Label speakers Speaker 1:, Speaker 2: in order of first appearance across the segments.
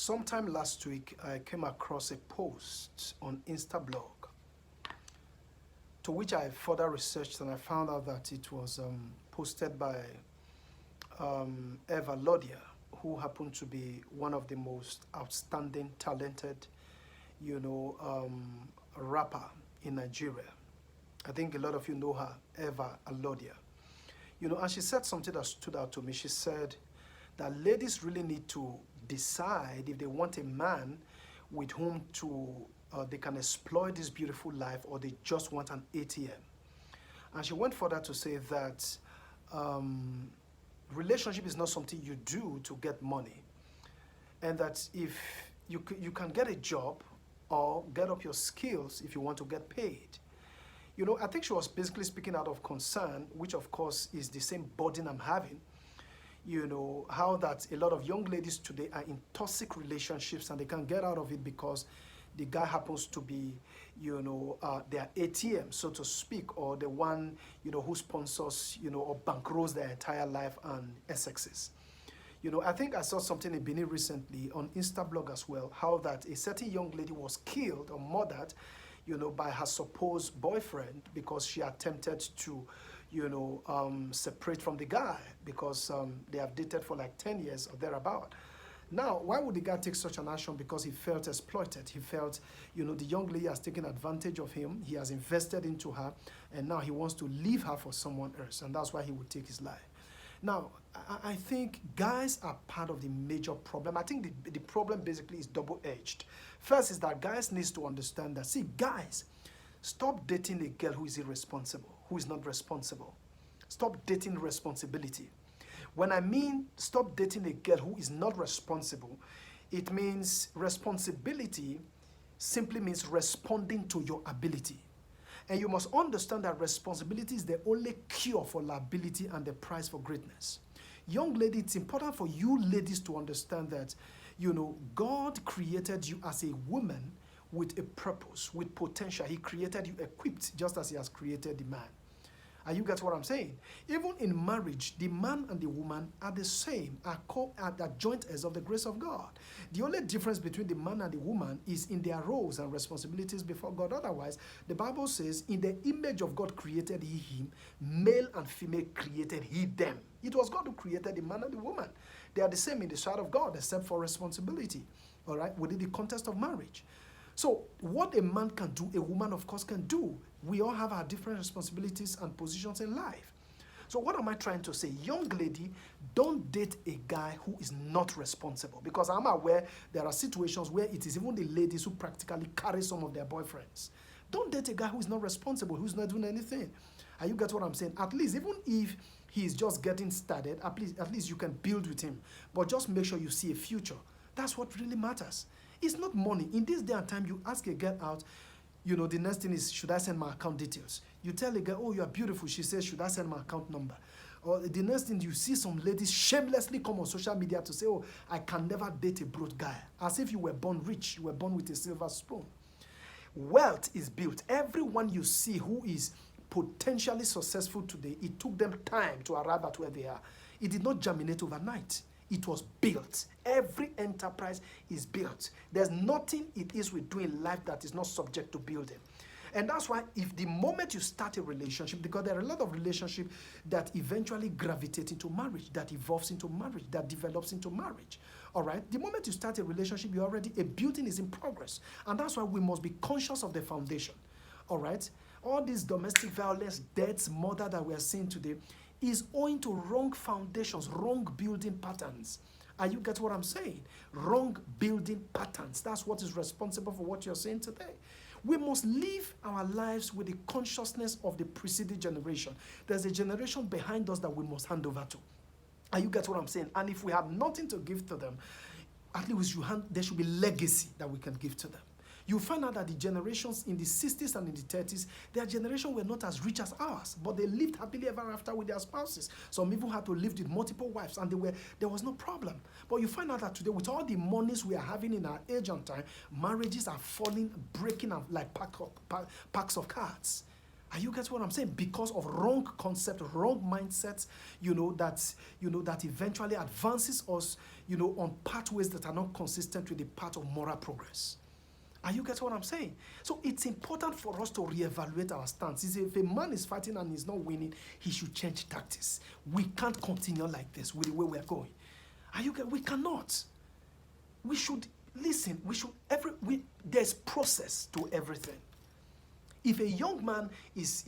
Speaker 1: Sometime last week, I came across a post on Instablog, to which I further researched and I found out that it was posted by Eva Lodia, who happened to be one of the most outstanding, talented, rapper in Nigeria. I think a lot of you know her, Eva Alodia. And she said something that stood out to me. She said that ladies really need to decide if they want a man with whom they can exploit this beautiful life, or they just want an ATM. And she went further to say that relationship is not something you do to get money, and that if you can get a job or get up your skills if you want to get paid. I think she was basically speaking out of concern, which of course is the same burden I'm having. How that a lot of young ladies today are in toxic relationships and they can't get out of it because the guy happens to be, their ATM, so to speak, or the one, who sponsors, or bankrolls their entire life and Essexes. I think I saw something in Benin recently on Instablog as well, how that a certain young lady was killed or murdered, by her supposed boyfriend because she attempted to, separate from the guy because they have dated for like 10 years or thereabout. Now, why would the guy take such an action? Because he felt exploited. He felt, the young lady has taken advantage of him. He has invested into her, and now he wants to leave her for someone else, and that's why he would take his life. Now, I think guys are part of the major problem. I think the problem basically is double-edged. First is that guys need to understand that, see, guys, stop dating a girl who is irresponsible, who is not responsible. Stop dating responsibility. When I mean stop dating a girl who is not responsible, it means responsibility simply means responding to your ability. And you must understand that responsibility is the only cure for liability and the price for greatness. Young lady, it's important for you ladies to understand that, God created you as a woman with a purpose, with potential. He created you equipped just as he has created the man. And you get what I'm saying? Even in marriage, the man and the woman are the same, are joint heirs of the grace of God. The only difference between the man and the woman is in their roles and responsibilities before God. Otherwise, the Bible says, in the image of God created he him, male and female created he them. It was God who created the man and the woman. They are the same in the sight of God, except for responsibility, all right, within the context of marriage. So what a man can do, a woman, of course, can do. We all have our different responsibilities and positions in life. So what am I trying to say? Young lady, don't date a guy who is not responsible, because I'm aware there are situations where it is even the ladies who practically carry some of their boyfriends. Don't date a guy who is not responsible, who's not doing anything. And you get what I'm saying? At least, even if he is just getting started, at least you can build with him. But just make sure you see a future. That's what really matters. It's not money. In this day and time, you ask a girl out, the next thing is, should I send my account details? You tell a girl, oh, you are beautiful. She says, should I send my account number? Or the next thing, you see some ladies shamelessly come on social media to say, oh, I can never date a broke guy. As if you were born rich, you were born with a silver spoon. Wealth is built. Everyone you see who is potentially successful today, it took them time to arrive at where they are. It did not germinate overnight. It was built. Every enterprise is built. There's nothing it is we do in life that is not subject to building. And that's why if the moment you start a relationship, because there are a lot of relationships that eventually gravitate into marriage, that evolves into marriage, that develops into marriage. All right? The moment you start a relationship, a building is in progress. And that's why we must be conscious of the foundation. All right? All these domestic violence, deaths, murder that we are seeing today is owing to wrong foundations, wrong building patterns. And you get what I'm saying? Wrong building patterns. That's what is responsible for what you're saying today. We must live our lives with the consciousness of the preceding generation. There's a generation behind us that we must hand over to. And you get what I'm saying? And if we have nothing to give to them, at least there should be legacy that we can give to them. You find out that the generations in the 60s and in the 30s, their generation were not as rich as ours, but they lived happily ever after with their spouses. Some even had to live with multiple wives, and there was no problem. But you find out that today, with all the monies we are having in our age and time, marriages are falling, breaking up like packs of cards. Are you getting what I'm saying? Because of wrong concept, wrong mindsets, that eventually advances us, on pathways that are not consistent with the path of moral progress. Are you getting what I'm saying? So it's important for us to reevaluate our stance. If a man is fighting and he's not winning, he should change tactics. We can't continue like this with the way we are going. We cannot. We should listen. There's process to everything. If a young man is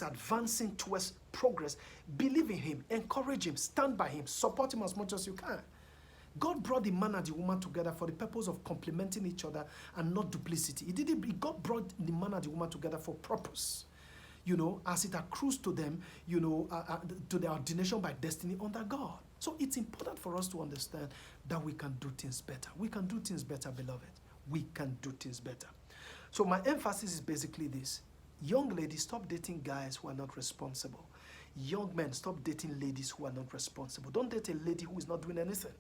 Speaker 1: advancing towards progress, believe in him, encourage him, stand by him, support him as much as you can. God brought the man and the woman together for the purpose of complementing each other and not duplicity. God brought the man and the woman together for purpose, as it accrues to them, to their ordination by destiny under God. So it's important for us to understand that we can do things better. We can do things better, beloved. We can do things better. So my emphasis is basically this. Young ladies, stop dating guys who are not responsible. Young men, stop dating ladies who are not responsible. Don't date a lady who is not doing anything,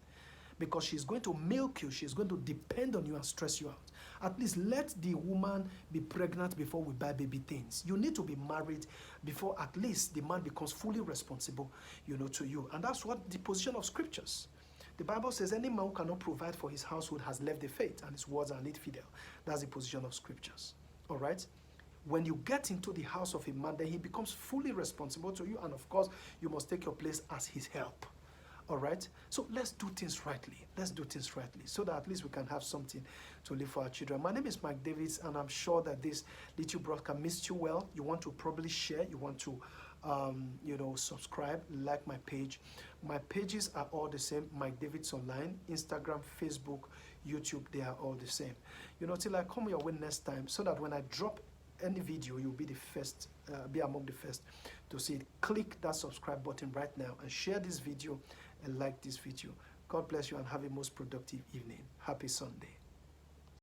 Speaker 1: because she's going to milk you. She's going to depend on you and stress you out. At least let the woman be pregnant before we buy baby things. You need to be married before at least the man becomes fully responsible, to you. And that's what the position of scriptures. The Bible says any man who cannot provide for his household has left the faith, and his words are infidel. That's the position of scriptures. All right? When you get into the house of a man, then he becomes fully responsible to you, and of course, you must take your place as his help. All right? So let's do things rightly. Let's do things rightly so that at least we can have something to live for our children. My name is Mike Davids, and I'm sure that this little broadcast missed you well. You want to probably share. You want to subscribe, like my page. My pages are all the same. Mike Davids Online, Instagram, Facebook, YouTube, they are all the same. Till I come your way next time, so that when I drop any video, you'll be the first, be among the first to see it. Click that subscribe button right now and share this video and like this video. God bless you and have a most productive evening. Happy Sunday.